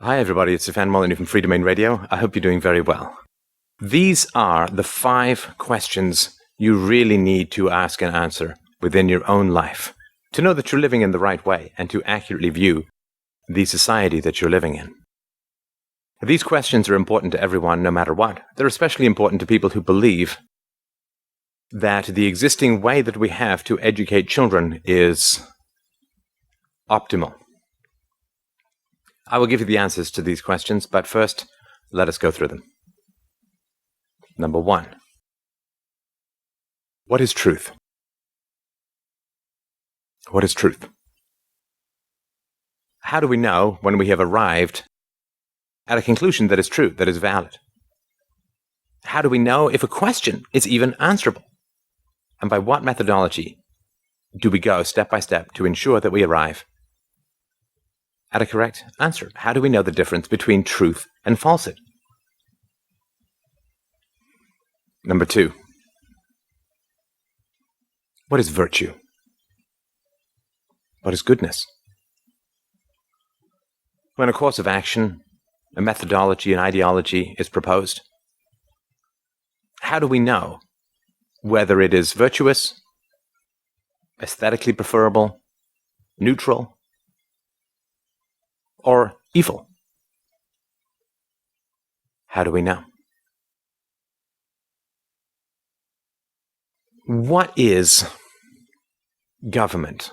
Hi everybody, it's Stefan Molyneux from Free Domain Radio. I hope you're doing very well. These are the 5 questions you really need to ask and answer within your own life to know that you're living in the right way and to accurately view the society that you're living in. These questions are important to everyone no matter what. They're especially important to people who believe that the existing way that we have to educate children is optimal. I will give you the answers to these questions, but first, let us go through them. Number 1. What is truth? What is truth? How do we know when we have arrived at a conclusion that is true, that is valid? How do we know if a question is even answerable? And by what methodology do we go step by step to ensure that we arrive at a correct answer? How do we know the difference between truth and falsehood? Number 2. What is virtue? What is goodness? When a course of action, a methodology, an ideology is proposed, how do we know whether it is virtuous, aesthetically preferable, neutral, or evil? How do we know? What is government?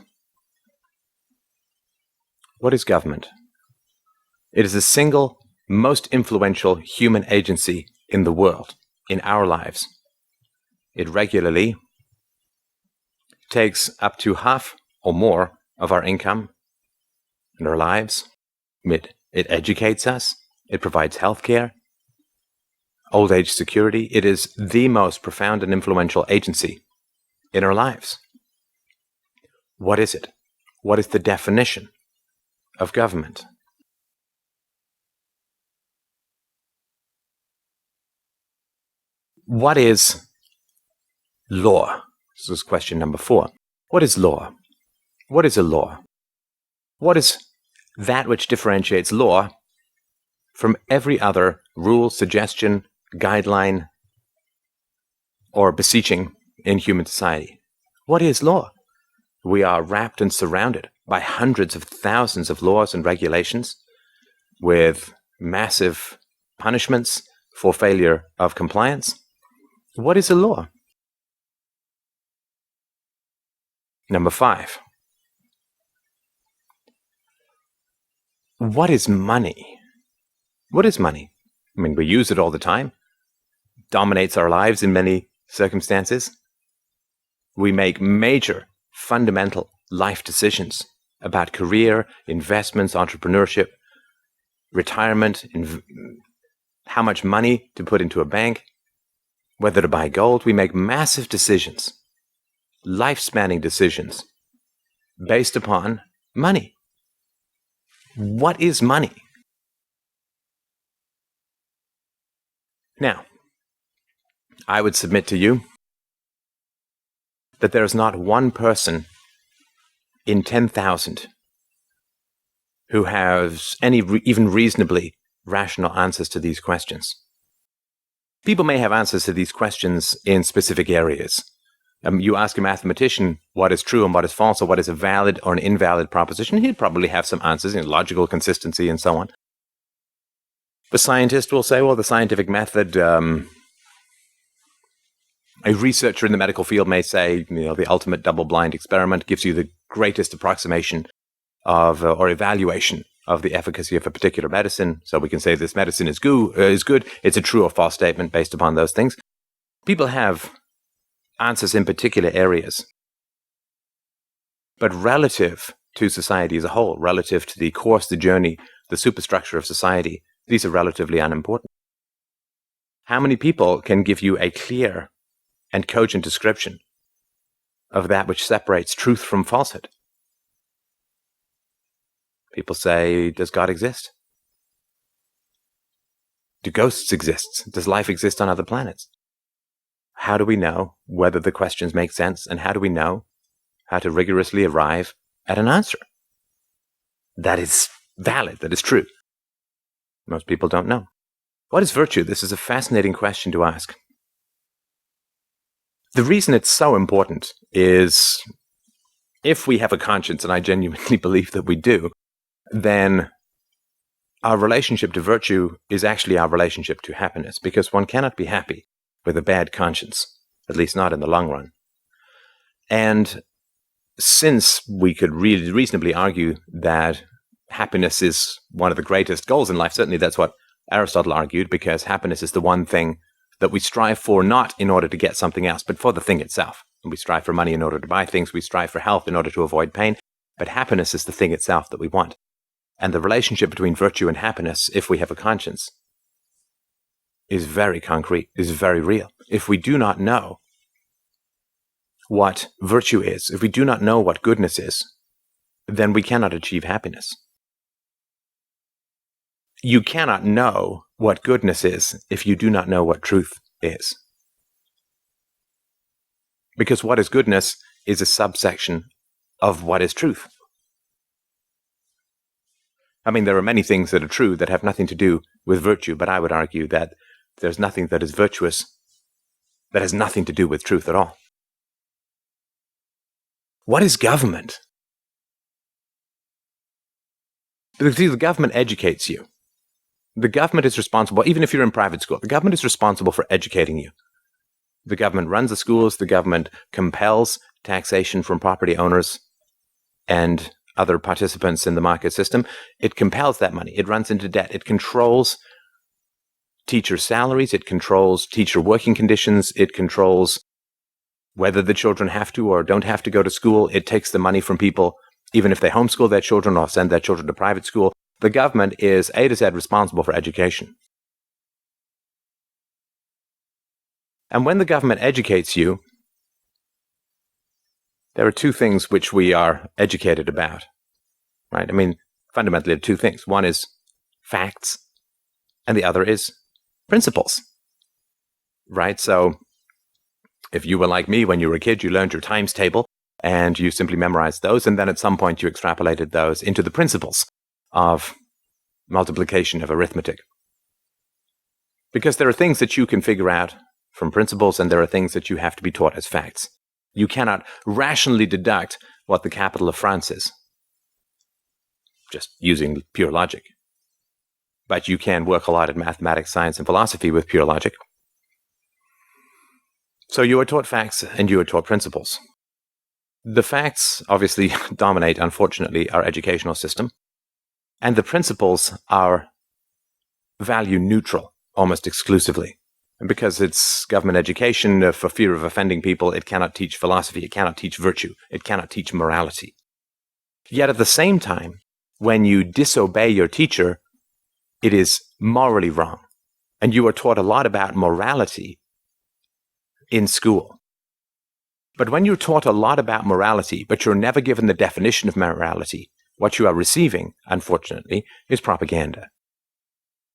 What is government? It is the single most influential human agency in the world, in our lives. It regularly takes up to half or more of our income and our lives. It educates us. It provides healthcare, old age security. It is the most profound and influential agency in our lives. What is it? What is the definition of government? What is law? This is question number 4. What is law? What is a law? What is that which differentiates law from every other rule, suggestion, guideline, or beseeching in human society? What is law? We are wrapped and surrounded by hundreds of thousands of laws and regulations with massive punishments for failure of compliance. What is a law? Number 5. What is money? What is money? I mean, we use it all the time. It dominates our lives in many circumstances. We make major, fundamental life decisions about career, investments, entrepreneurship, retirement, how much money to put into a bank, whether to buy gold. We make massive decisions, life-spanning decisions, based upon money. What is money? Now, I would submit to you that there is not one person in 10,000 who has any even reasonably rational answers to these questions. People may have answers to these questions in specific areas. You ask a mathematician what is true and what is false, or what is a valid or an invalid proposition, he'd probably have some answers in logical consistency and so on. The scientist will say, well, the scientific method, a researcher in the medical field may say, the ultimate double-blind experiment gives you the greatest approximation of or evaluation of the efficacy of a particular medicine. So we can say this medicine is good. It's a true or false statement based upon those things. People have answers in particular areas. But relative to society as a whole, relative to the course, the journey, the superstructure of society, these are relatively unimportant. How many people can give you a clear and cogent description of that which separates truth from falsehood? People say, does God exist? Do ghosts exist? Does life exist on other planets? How do we know whether the questions make sense, and how do we know how to rigorously arrive at an answer that is valid, that is true? Most people don't know. What is virtue? This is a fascinating question to ask. The reason it's so important is if we have a conscience, and I genuinely believe that we do, then our relationship to virtue is actually our relationship to happiness, because one cannot be happy with a bad conscience, at least not in the long run. And since we could really reasonably argue that happiness is one of the greatest goals in life, certainly that's what Aristotle argued, because happiness is the one thing that we strive for, not in order to get something else, but for the thing itself. And we strive for money in order to buy things. We strive for health in order to avoid pain. But happiness is the thing itself that we want. And the relationship between virtue and happiness, if we have a conscience, is very concrete, is very real. If we do not know what virtue is, if we do not know what goodness is, then we cannot achieve happiness. You cannot know what goodness is if you do not know what truth is. Because what is goodness is a subsection of what is truth. I mean, there are many things that are true that have nothing to do with virtue, but I would argue that there's nothing that is virtuous that has nothing to do with truth at all. What is government? Because the government educates you. The government is responsible, even if you're in private school, the government is responsible for educating you. The government runs the schools, the government compels taxation from property owners and other participants in the market system. It compels that money. It runs into debt. It controls teacher salaries. It controls teacher working conditions. It controls whether the children have to or don't have to go to school. It takes the money from people, even if they homeschool their children or send their children to private school. The government is A to Z responsible for education. And when the government educates you, there are two things which we are educated about, right? I mean, fundamentally, there are two things. One is facts, and the other is principles, right? So if you were like me when you were a kid, you learned your times table, and you simply memorized those, and then at some point you extrapolated those into the principles of multiplication of arithmetic. Because there are things that you can figure out from principles, and there are things that you have to be taught as facts. You cannot rationally deduct what the capital of France is, just using pure logic. But you can work a lot in mathematics, science, and philosophy with pure logic. So you are taught facts and you are taught principles. The facts obviously dominate, unfortunately, our educational system. And the principles are value neutral, almost exclusively. And because it's government education, for fear of offending people, it cannot teach philosophy, it cannot teach virtue, it cannot teach morality. Yet at the same time, when you disobey your teacher, it is morally wrong. And you are taught a lot about morality in school. But when you're taught a lot about morality, but you're never given the definition of morality, what you are receiving, unfortunately, is propaganda.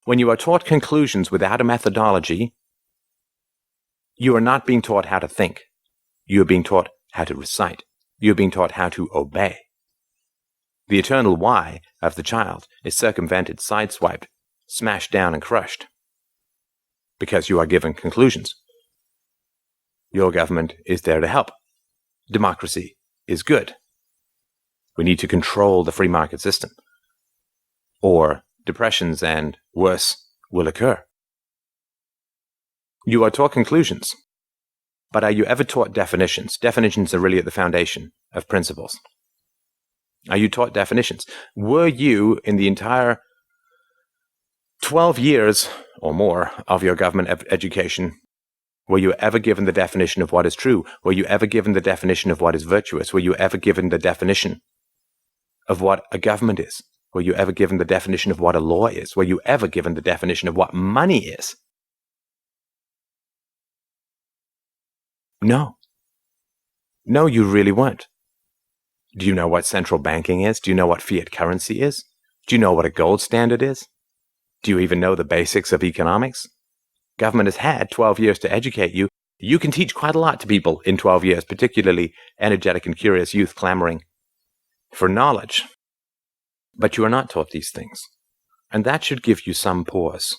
When you are taught conclusions without a methodology, you are not being taught how to think. You are being taught how to recite. You are being taught how to obey. The eternal why of the child is circumvented, sideswiped, smashed down, and crushed because you are given conclusions. Your government is there to help. Democracy is good. We need to control the free market system, or depressions and worse will occur. You are taught conclusions, but are you ever taught definitions? Definitions are really at the foundation of principles. Are you taught definitions? Were you, in the entire 12 years or more of your government education, were you ever given the definition of what is true? Were you ever given the definition of what is virtuous? Were you ever given the definition of what a government is? Were you ever given the definition of what a law is? Were you ever given the definition of what money is? No. No, you really weren't. Do you know what central banking is? Do you know what fiat currency is? Do you know what a gold standard is? Do you even know the basics of economics? Government has had 12 years to educate you. You can teach quite a lot to people in 12 years, particularly energetic and curious youth clamoring for knowledge. But you are not taught these things. And that should give you some pause.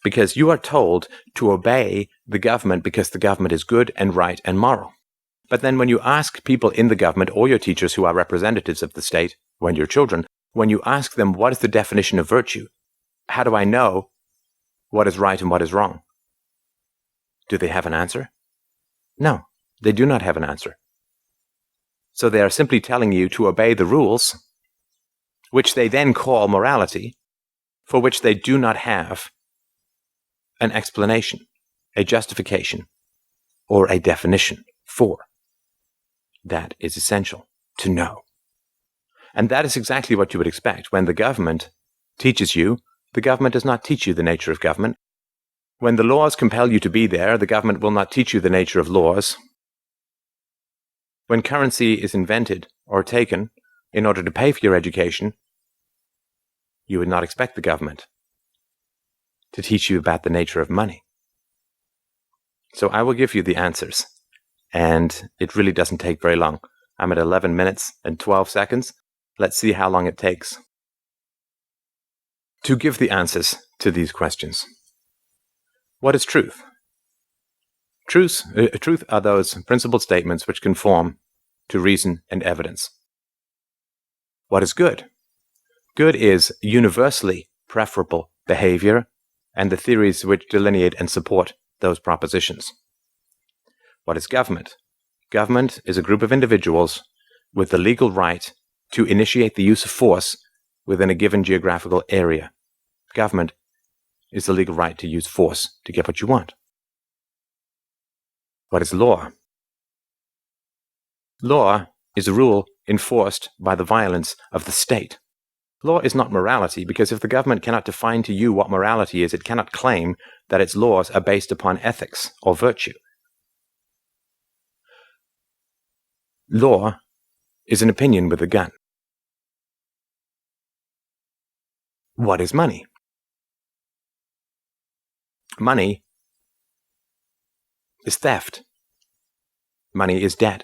Because you are told to obey the government because the government is good and right and moral. But then when you ask people in the government or your teachers who are representatives of the state, when your children, when you ask them what is the definition of virtue, how do I know what is right and what is wrong? Do they have an answer? No, they do not have an answer. So they are simply telling you to obey the rules, which they then call morality, for which they do not have an explanation, a justification, or a definition for. That is essential to know. And that is exactly what you would expect when the government teaches you. The government does not teach you the nature of government. When the laws compel you to be there, the government will not teach you the nature of laws. When currency is invented or taken in order to pay for your education, you would not expect the government to teach you about the nature of money. So I will give you the answers, and it really doesn't take very long. I'm at 11 minutes and 12 seconds. Let's see how long it takes to give the answers to these questions. What is truth? Truth are those principled statements which conform to reason and evidence. What is good? Good is universally preferable behavior and the theories which delineate and support those propositions. What is government? Government is a group of individuals with the legal right to initiate the use of force within a given geographical area. Government is the legal right to use force to get what you want. What is law? Law is a rule enforced by the violence of the state. Law is not morality, because if the government cannot define to you what morality is, it cannot claim that its laws are based upon ethics or virtue. Law is an opinion with a gun. What is money? Money is theft. Money is debt.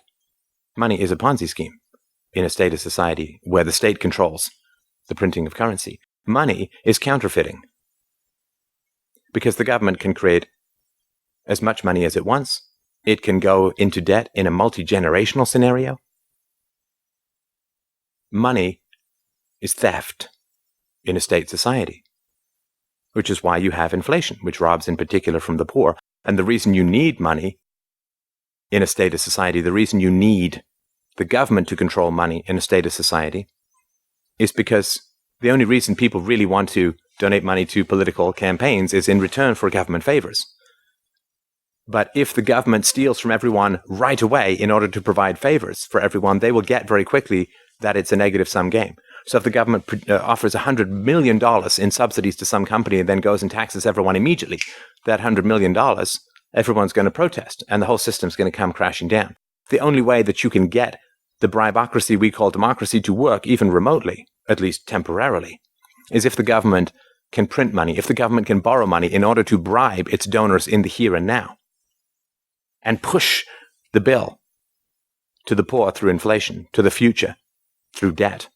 Money is a Ponzi scheme in a state of society where the state controls the printing of currency. Money is counterfeiting, because the government can create as much money as it wants. It can go into debt in a multi-generational scenario. Money is theft in a state society, which is why you have inflation, which robs in particular from the poor. And the reason you need money in a state of society, the reason you need the government to control money in a state of society, is because the only reason people really want to donate money to political campaigns is in return for government favors. But if the government steals from everyone right away in order to provide favors for everyone, they will get very quickly that it's a negative-sum game. So if the government offers $100 million in subsidies to some company and then goes and taxes everyone immediately, that $100 million, everyone's going to protest, and the whole system's going to come crashing down. The only way that you can get the bribocracy we call democracy to work, even remotely, at least temporarily, is if the government can print money, if the government can borrow money in order to bribe its donors in the here and now, and push the bill to the poor through inflation, to the future through debt,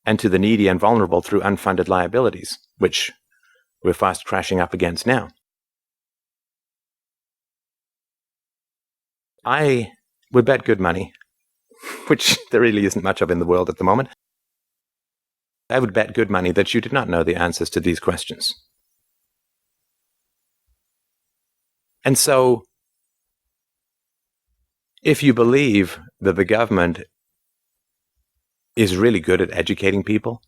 and to the needy and vulnerable through unfunded liabilities, which we're fast crashing up against now. I would bet good money, which there really isn't much of in the world at the moment. I would bet good money that you did not know the answers to these questions. And so, if you believe that the government is really good at educating people,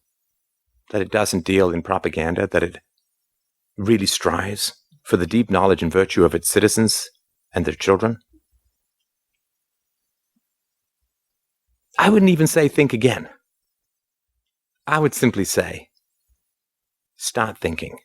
that it doesn't deal in propaganda, that it really strives for the deep knowledge and virtue of its citizens and their children, I wouldn't even say think again. I would simply say, start thinking.